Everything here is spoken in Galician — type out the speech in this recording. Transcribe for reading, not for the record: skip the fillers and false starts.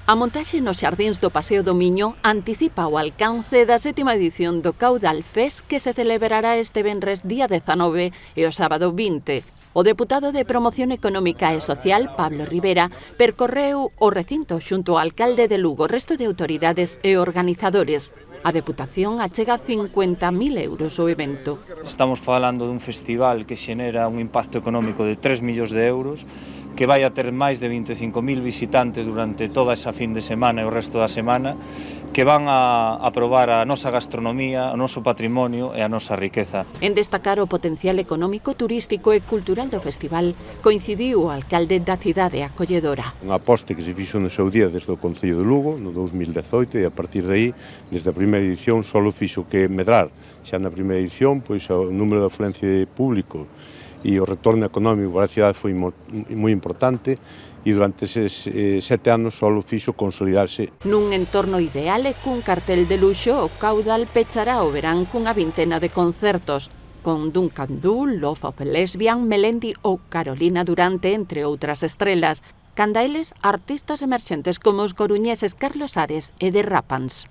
A montaxe nos xardíns do Paseo do Miño anticipa o alcance da 7ª edición do Caudal Fest que se celebrará este venres día 19 e o sábado 20. O deputado de Promoción Económica e Social, Pablo Rivera, percorreu o recinto xunto ao alcalde de Lugo, resto de autoridades e organizadores. A Deputación achega 50.000 euros o evento. Estamos falando dun festival que xenera un impacto económico de 3 millóns de euros, que vai a ter máis de 25.000 visitantes durante toda esa fin de semana e o resto da semana, que van a probar a nosa gastronomía, o noso patrimonio e a nosa riqueza. En destacar o potencial económico, turístico e cultural do festival, coincidiu o alcalde da cidade acolledora. Unha aposta que se fixo no seu día desde o Concello de Lugo, no 2018, e a partir de aí, desde a primeira edición, só fixo que medrar. Xa na primeira edición, pois o número de afluencia de público e o retorno económico para a cidade foi moi importante e durante eses 7 anos só fixo consolidarse. Nun entorno ideal e cun cartel de luxo, o Caudal pechará o verán cunha vintena de concertos, con Duncan Du, Love of Lesbian, Melendi ou Carolina Durante, entre outras estrelas. Canda eles, artistas emerxentes como os coruñeses Carlos Ares e The Rapans.